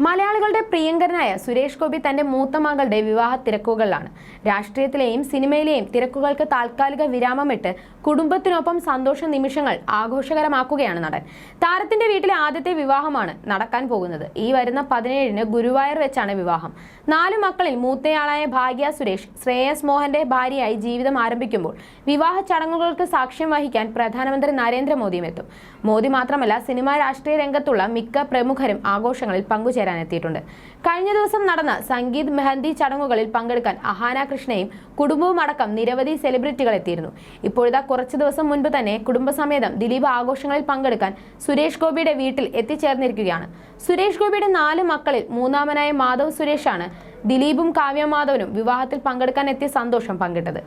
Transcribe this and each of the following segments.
മലയാളികളുടെ പ്രിയങ്കരനായ സുരേഷ് ഗോപി തന്റെ മൂത്ത മകളുടെ വിവാഹ തിരക്കുകളിലാണ്. രാഷ്ട്രീയത്തിലെയും സിനിമയിലെയും തിരക്കുകൾക്ക് താൽക്കാലിക വിരാമമിട്ട് കുടുംബത്തിനൊപ്പം സന്തോഷ നിമിഷങ്ങൾ ആഘോഷകരമാക്കുകയാണ് നടൻ. താരത്തിന്റെ വീട്ടിലെ ആദ്യത്തെ വിവാഹമാണ് നടക്കാൻ പോകുന്നത്. ഈ വരുന്ന 17-ന് ഗുരുവായൂർ വെച്ചാണ് വിവാഹം. 4 മക്കളിൽ മൂത്തയാളായ ഭാഗ്യ സുരേഷ് ശ്രേയസ് മോഹന്റെ ഭാര്യയായി ജീവിതം ആരംഭിക്കുമ്പോൾ വിവാഹ ചടങ്ങുകൾക്ക് സാക്ഷ്യം വഹിക്കാൻ പ്രധാനമന്ത്രി നരേന്ദ്രമോദിയും എത്തും. മോദി മാത്രമല്ല, സിനിമാ രാഷ്ട്രീയ രംഗത്തുള്ള മിക്ക പ്രമുഖരും ആഘോഷങ്ങളിൽ പങ്കുചേരാനെത്തിയിട്ടുണ്ട്. കഴിഞ്ഞ ദിവസം നടന്ന സംഗീത് മെഹന്തി ചടങ്ങുകളിൽ പങ്കെടുക്കാൻ അഹാന കൃഷ്ണയും കുടുംബവും അടക്കം നിരവധി സെലിബ്രിറ്റികൾ എത്തിയിരുന്നു. ഇപ്പോഴത്തെ കുറച്ചു ദിവസം മുൻപ് തന്നെ കുടുംബസമേതം ദിലീപ് ആഘോഷങ്ങളിൽ പങ്കെടുക്കാൻ സുരേഷ് ഗോപിയുടെ വീട്ടിൽ എത്തിച്ചേർന്നിരിക്കുകയാണ്. സുരേഷ് ഗോപിയുടെ 4 മക്കളിൽ മൂന്നാമനായ മാധവ് സുരേഷാണ് ദിലീപും കാവ്യ മാധവനും വിവാഹത്തിൽ പങ്കെടുക്കാൻ എത്തിയ സന്തോഷം പങ്കിട്ടത്.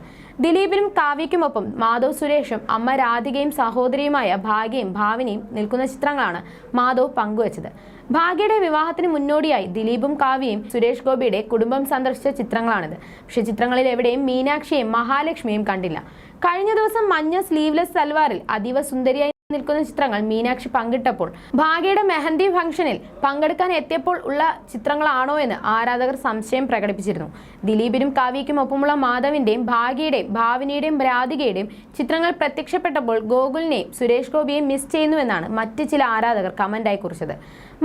ദിലീപിനും കാവ്യയ്ക്കുമൊപ്പം മാധവ് സുരേഷും അമ്മ രാധികയും സഹോദരിയുമായ ഭാഗ്യയും ഭാവിനിയും നിൽക്കുന്ന ചിത്രങ്ങളാണ് മാധവ് പങ്കുവച്ചത്. ഭാഗ്യയുടെ വിവാഹത്തിന് മുന്നോടിയായി ദിലീപും കാവ്യയും സുരേഷ് ഗോപിയുടെ കുടുംബം സന്ദർശിച്ച ചിത്രങ്ങളാണിത്. പക്ഷേ ചിത്രങ്ങളിൽ എവിടെയും മീനാക്ഷിയും മഹാലക്ഷ്മിയും കണ്ടില്ല. കഴിഞ്ഞ ദിവസം മഞ്ഞ സ്ലീവ്ലെസ് സൽവാറിൽ അതീവ സുന്ദരിയായി നിൽക്കുന്ന ചിത്രങ്ങൾ മീനാക്ഷി പങ്കിട്ടപ്പോൾ ഭാഗ്യയുടെ മെഹന്തി ഫംഗ്ഷനിൽ പങ്കെടുക്കാൻ എത്തിയപ്പോൾ ഉള്ള ചിത്രങ്ങളാണോ എന്ന് ആരാധകർ സംശയം പ്രകടിപ്പിച്ചിരുന്നു. ദിലീപിനും കാവ്യയ്ക്കും ഒപ്പമുള്ള മാധവിന്റെയും ഭാഗ്യയുടെയും ഭാവിനിയുടെയും രാധികയുടെയും ചിത്രങ്ങൾ പ്രത്യക്ഷപ്പെട്ടപ്പോൾ ഗോകുലിനെയും സുരേഷ് ഗോപിയെയും മിസ് ചെയ്യുന്നുവെന്നാണ് മറ്റ് ചില ആരാധകർ കമന്റായി കുറിച്ചത്.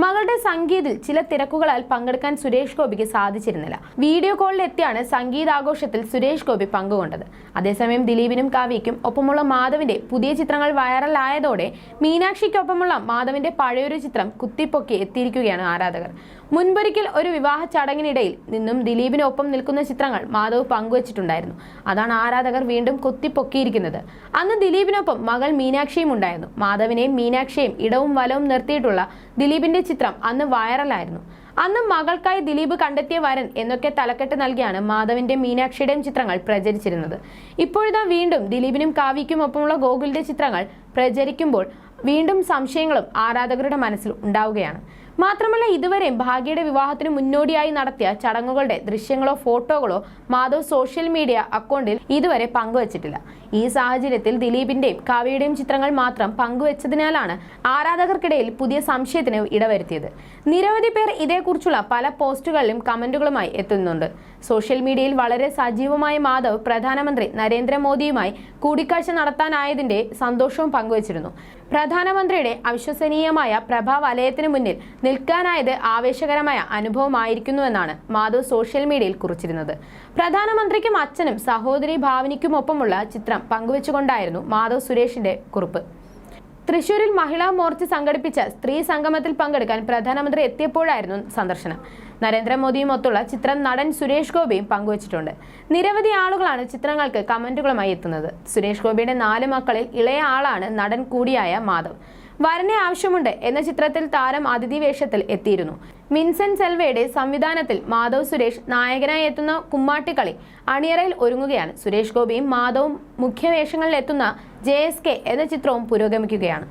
മകളുടെ സംഗീതിൽ ചില തിരക്കുകളാൽ പങ്കെടുക്കാൻ സുരേഷ് ഗോപിക്ക് സാധിച്ചിരുന്നില്ല. വീഡിയോ കോളിൽ എത്തിയാണ് സംഗീതാഘോഷത്തിൽ സുരേഷ് ഗോപി പങ്കുകൊണ്ടത്. അതേസമയം ദിലീപിനും കാവ്യയ്ക്കും ഒപ്പമുള്ള മാധവിന്റെ പുതിയ ചിത്രങ്ങൾ വൈറലായതോടെ മീനാക്ഷിക്കൊപ്പമുള്ള മാധവിന്റെ പഴയൊരു ചിത്രം കുത്തിപ്പൊക്കി എത്തിയിരിക്കുകയാണ് ആരാധകർ. മുൻപൊരിക്കൽ ഒരു വിവാഹ ചടങ്ങിനിടയിൽ നിന്നും ദിലീപിനൊപ്പം നിൽക്കുന്ന ചിത്രങ്ങൾ മാധവ് പങ്കുവച്ചിട്ടുണ്ടായിരുന്നു. അതാണ് ആരാധകർ വീണ്ടും കുത്തിപ്പൊക്കിയിരിക്കുന്നത്. അന്ന് ദിലീപിനൊപ്പം മകൾ മീനാക്ഷിയും ഉണ്ടായിരുന്നു. മാധവിനെയും മീനാക്ഷിയെയും ഇടവും വലവും നിർത്തിയിട്ടുള്ള ദിലീപിന്റെ ചിത്രം അന്ന് വൈറലായിരുന്നു. അന്ന് മകൾക്കായി ദിലീപ് കണ്ടെത്തിയ വരൻ എന്നൊക്കെ തലക്കെട്ട് നൽകിയാണ് മാധവിന്റെ മീനാക്ഷിയുടെയും ചിത്രങ്ങൾ പ്രചരിച്ചിരുന്നത്. ഇപ്പോഴിതാ വീണ്ടും ദിലീപിനും കാവ്യയ്ക്കും ഒപ്പമുള്ള ഗോകുലിന്റെ ചിത്രങ്ങൾ പ്രചരിക്കുമ്പോൾ വീണ്ടും സംശയങ്ങളും ആരാധകരുടെ മനസ്സിൽ ഉണ്ടാവുകയാണ്. മാത്രമല്ല, ഇതുവരെയും ഭാഗ്യയുടെ വിവാഹത്തിന് മുന്നോടിയായി നടത്തിയ ചടങ്ങുകളുടെ ദൃശ്യങ്ങളോ ഫോട്ടോകളോ മാധവ് സോഷ്യൽ മീഡിയ അക്കൗണ്ടിൽ ഇതുവരെ പങ്കുവച്ചിട്ടില്ല. ഈ സാഹചര്യത്തിൽ ദിലീപിന്റെയും കാവ്യയുടെയും ചിത്രങ്ങൾ മാത്രം പങ്കുവച്ചതിനാലാണ് ആരാധകർക്കിടയിൽ പുതിയ സംശയത്തിന് ഇടവരുത്തിയത്. നിരവധി പേർ ഇതേക്കുറിച്ചുള്ള പല പോസ്റ്റുകളിലും കമന്റുകളുമായി എത്തുന്നുണ്ട്. സോഷ്യൽ മീഡിയയിൽ വളരെ സജീവമായ മാധവ് പ്രധാനമന്ത്രി നരേന്ദ്രമോദിയുമായി കൂടിക്കാഴ്ച നടത്താനായതിന്റെ സന്തോഷവും പങ്കുവച്ചിരുന്നു. പ്രധാനമന്ത്രിയുടെ അവിശ്വസനീയമായ പ്രഭാവലയത്തിന് മുന്നിൽ നിൽക്കാനായത് ആവേശകരമായ അനുഭവമായിരിക്കുന്നുവെന്നാണ് മാധവ് സോഷ്യൽ മീഡിയയിൽ കുറിച്ചിരുന്നത്. പ്രധാനമന്ത്രിക്കും അച്ഛനും സഹോദരി ഭാവനിക്കുമൊപ്പമുള്ള ചിത്രം പങ്കുവെച്ചുകൊണ്ടായിരുന്നു മാധവ് സുരേഷിന്റെ കുറിപ്പ്. തൃശൂരിൽ മഹിളാ മോർച്ച സംഘടിപ്പിച്ച സ്ത്രീ സംഗമത്തിൽ പങ്കെടുക്കാൻ പ്രധാനമന്ത്രി എത്തിയപ്പോഴായിരുന്നു സന്ദർശനം. നരേന്ദ്രമോദിയുമൊത്തുള്ള ചിത്രം നടൻ സുരേഷ് ഗോപിയും പങ്കുവച്ചിട്ടുണ്ട്. നിരവധി ആളുകളാണ് ചിത്രങ്ങൾക്ക് കമന്റുകളുമായി എത്തുന്നത്. സുരേഷ് ഗോപിയുടെ 4 മക്കളിൽ ഇളയ ആളാണ് നടൻ കൂടിയായ മാധവ്. വരനെ ആവശ്യമുണ്ട് എന്ന ചിത്രത്തിൽ താരം അതിഥി വേഷത്തിൽ എത്തിയിരുന്നു. വിൻസെന്റ് സെൽവയുടെ സംവിധാനത്തിൽ മാധവ് സുരേഷ് നായകനായി എത്തുന്ന കുമ്മാട്ടിക്കളി അണിയറയിൽ ഒരുങ്ങുകയാണ്. സുരേഷ് ഗോപിയും മാധവും മുഖ്യവേഷങ്ങളിൽ എത്തുന്ന JSK എന്ന ചിത്രവും പുരോഗമിക്കുകയാണ്.